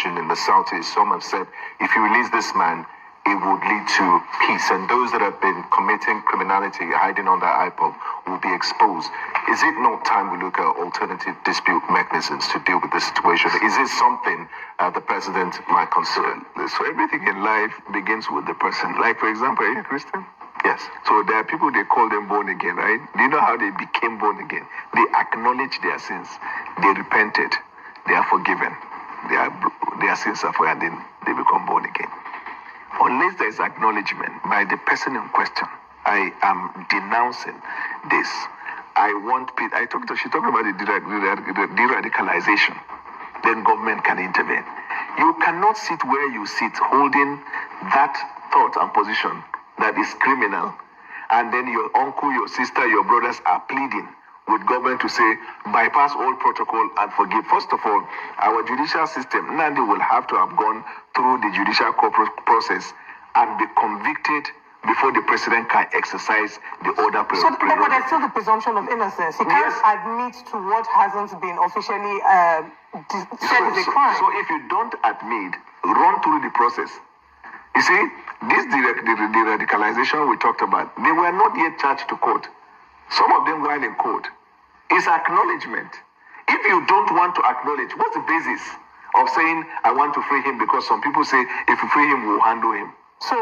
in the southeast. Some have said if you release this man, it would lead to peace, and those that have been committing criminality, hiding under IPOB, will be exposed. Is it not time we look at alternative dispute mechanisms to deal with this situation? Is it something the president might consider? So everything in life begins with the person. Like, for example, are you a Christian? Yes. So there are people, they call them born again, right? Do you know how they became born again? They acknowledge their sins. They repented. They are forgiven. Their sins are forgiven, and then they become born again. Unless there is acknowledgement by the person in question, I am denouncing this. She talked about the de-radicalization. Then government can intervene. You cannot sit where you sit holding that thought and position that is criminal, and then your uncle, your sister, your brothers are pleading with government to say, bypass all protocol and forgive. First of all, our judicial system, Nnamdi will have to have gone through the judicial process and be convicted before the president can exercise the order. So, but there's still the presumption of innocence. He can't admit to what hasn't been officially said is a crime. So if you don't admit, run through the process. You see, this de-radicalization we talked about, they were not yet charged to court. Some of them were in court. It's acknowledgement. If you don't want to acknowledge, what's the basis of saying, I want to free him? Because some people say, if you free him, we'll handle him. So,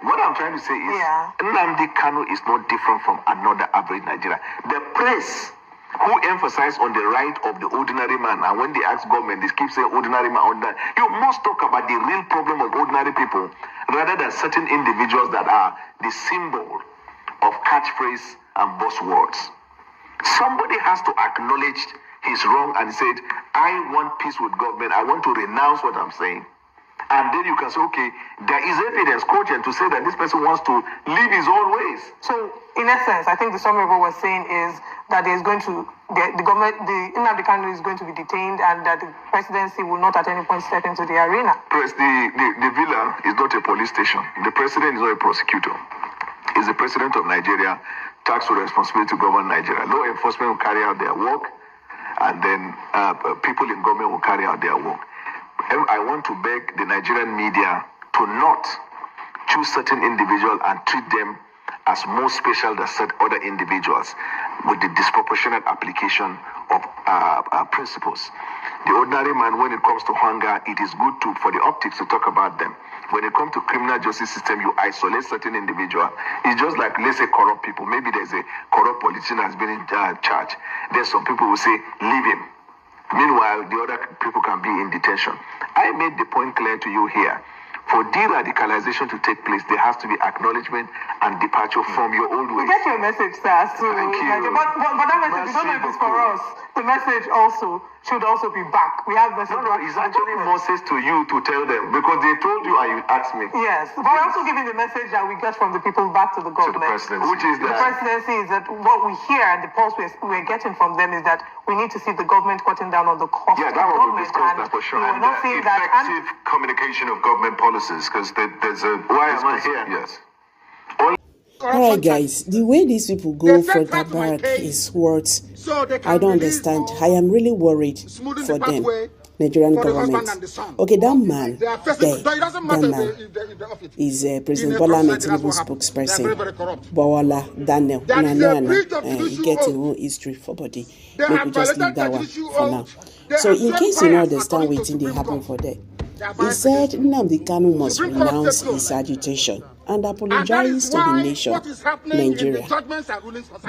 what I'm trying to say is, Nnamdi Kanu is not different from another average Nigerian. The press, who emphasize on the right of the ordinary man, and when they ask government, they keep saying ordinary man, ordinary. You must talk about the real problem of ordinary people, rather than certain individuals that are the symbol of catchphrase and buzzwords. Somebody has to acknowledge his wrong and said, I want peace with government. I want to renounce what I'm saying. And then you can say, okay, there is evidence cogent to say that this person wants to live his own ways. So, in essence, I think the summary of what we're saying is that there's going to, the government, the Nnamdi Kanu is going to be detained, and that the presidency will not at any point step into the arena. The villa is not a police station. The president is not a prosecutor. He's the president of Nigeria, tasked with responsibility to govern Nigeria. Law enforcement will carry out their work, and then people in government will carry out their work. I want to beg the Nigerian media to not choose certain individuals and treat them as more special than other individuals with the disproportionate application of principles. The ordinary man, when it comes to hunger, it is good for the optics to talk about them. When it comes to criminal justice system, you isolate certain individuals. It's just like, let's say, corrupt people. Maybe there's a corrupt politician that's been in charge. There's some people who say, leave him. Meanwhile, the other people can be in detention. I made the point clear to you here. For de-radicalization to take place, there has to be acknowledgement and departure from your old ways. We get your message, sir. So, thank you. But that message, we don't know if it's for us. The message also should also be back. We have message. No, it's actually Moses to you to tell them, because they told you and you asked me. Yes, but we're also giving the message that we get from the people back to the government. To the presidency. Which is the presidency is that what we hear and the pulse we're getting from them is that we need to see the government cutting down on the cost of government. That for sure. And not seeing effective communication of government policies, because there's a... Why am I here? Yes. Alright guys, the way these people go front and back is what I don't understand. I am really worried for them, Nigerian government. Okay, that man is President Bola Ahmed Tinubu's spokesperson, Bawala Daniel. He gets a whole history for body. Maybe we just leave that one for now. So in case you don't understand what they happen for them, he said Nnamdi Kanu must renounce his agitation and apologize to the nation, Nigeria.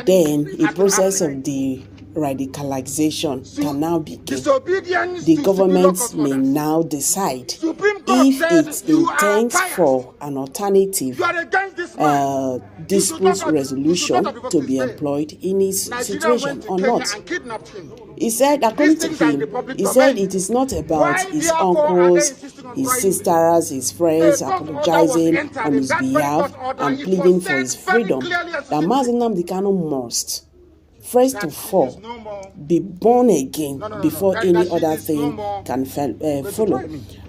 Then a process of the radicalization can now begin. The government may now decide if it intends for an alternative dispute resolution to be employed in his situation or not. He said, according to him, he said it is not about his uncles, his sisters, his friends apologizing on his behalf and pleading for his freedom. That Nnamdi Kanu must, first of all, be born again before any other thing can follow.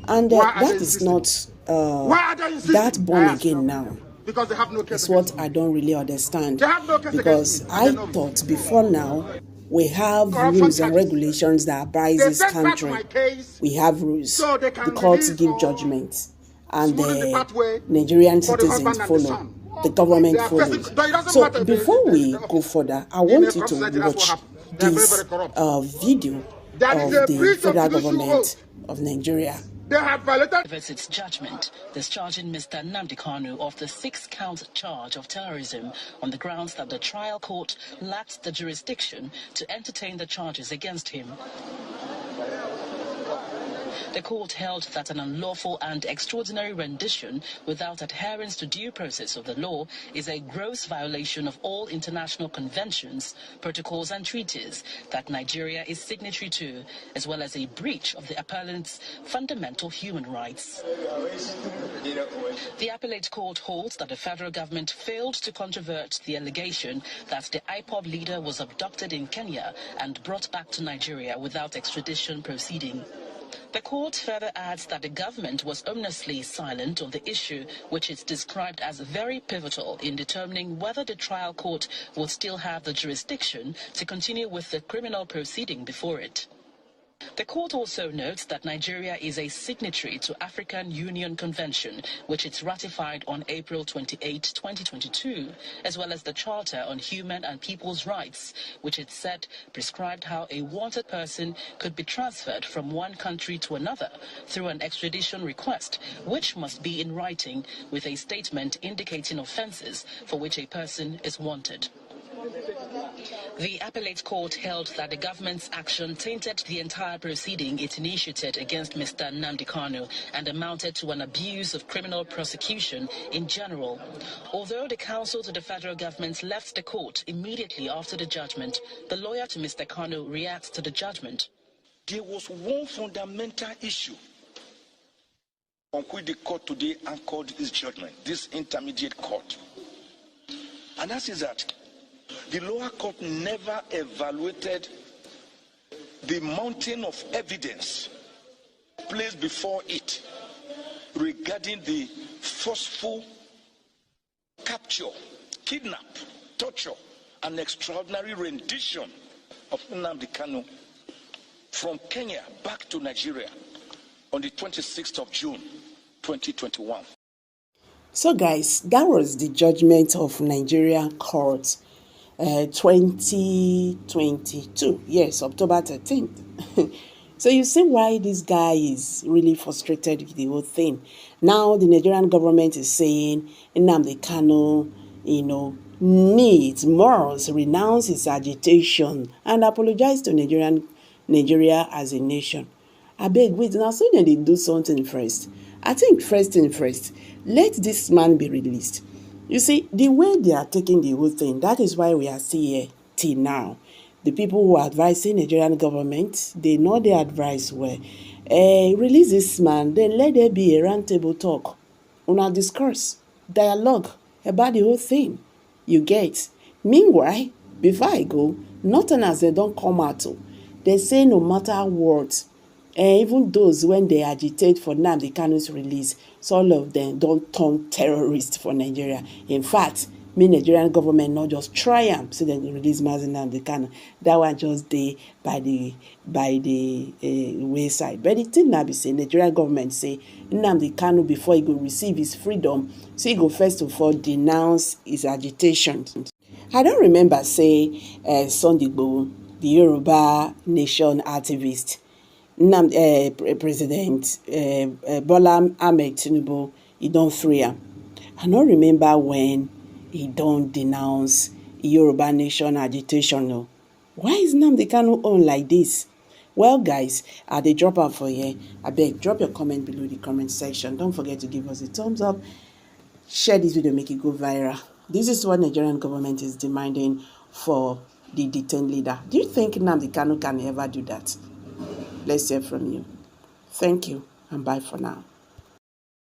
And that is not that born again now. It's what I don't really understand. Because I thought before now, We have rules and regulations that abide this country. We have rules. The courts give judgment, and the Nigerian citizens follow. The government follows. So before we go further, I want you to watch this video of the federal government of Nigeria. They have violated its judgment, discharging Mr. Nnamdi Kanu of the 6-count charge of terrorism on the grounds that the trial court lacked the jurisdiction to entertain the charges against him. The court held that an unlawful and extraordinary rendition without adherence to due process of the law is a gross violation of all international conventions, protocols and treaties that Nigeria is signatory to, as well as a breach of the appellant's fundamental human rights. The appellate court holds that the federal government failed to controvert the allegation that the IPOB leader was abducted in Kenya and brought back to Nigeria without extradition proceeding. The court further adds that the government was ominously silent on the issue, which is described as very pivotal in determining whether the trial court would still have the jurisdiction to continue with the criminal proceeding before it. The court also notes that Nigeria is a signatory to African Union Convention, which it ratified on April 28, 2022, as well as the Charter on Human and People's Rights, which it said prescribed how a wanted person could be transferred from one country to another through an extradition request, which must be in writing with a statement indicating offences for which a person is wanted. The appellate court held that the government's action tainted the entire proceeding it initiated against Mr. Nnamdi Kanu and amounted to an abuse of criminal prosecution in general. Although the counsel to the federal government left the court immediately after the judgment, the lawyer to Mr. Kanu reacts to the judgment. There was one fundamental issue on which the court today anchored its judgment, this intermediate court. And that is that the lower court never evaluated the mountain of evidence placed before it regarding the forceful capture, kidnap, torture, and extraordinary rendition of Nnamdi Kanu from Kenya back to Nigeria on the 26th of June, 2021. So guys, that was the judgment of Nigerian court. 2022, yes, October 13th. So you see why this guy is really frustrated with the whole thing. Now the Nigerian government is saying Nnamdi Kanu, needs, must renounce his agitation and apologize to Nigeria as a nation. I beg, wait, now so they do something first. I think first thing first, let this man be released. You see, the way they are taking the whole thing, that is why we are still here till now. The people who are advising Nigerian government, they know their advice well. Release this man, then let there be a roundtable talk, una discourse, dialogue about the whole thing. You get. Meanwhile, before I go, nothing as they don't come out. They say no matter what, even those when they agitate for Nnamdi Kanu's release, so all of them don't turn terrorists for Nigeria. In fact, Nigerian government not just try and so then release Nnamdi Kanu. That one just day by the wayside. But the thing now be say Nigerian government say Nnamdi Kanu before he go receive his freedom, so he go first of all denounce his agitation. I don't remember say Sunday Igboho, the Yoruba nation activist, President Bola Ahmed Tinubu, he don't free him. I don't remember when he don't denounce Yoruba nation agitation. No. Why is Nnamdi Kanu on like this? Well, guys, they drop out for here. I beg, drop your comment below the comment section. Don't forget to give us a thumbs up. Share this video, make it go viral. This is what Nigerian government is demanding for the detained leader. Do you think Nnamdi Kanu can ever do that? Let's hear from you. Thank you, and bye for now.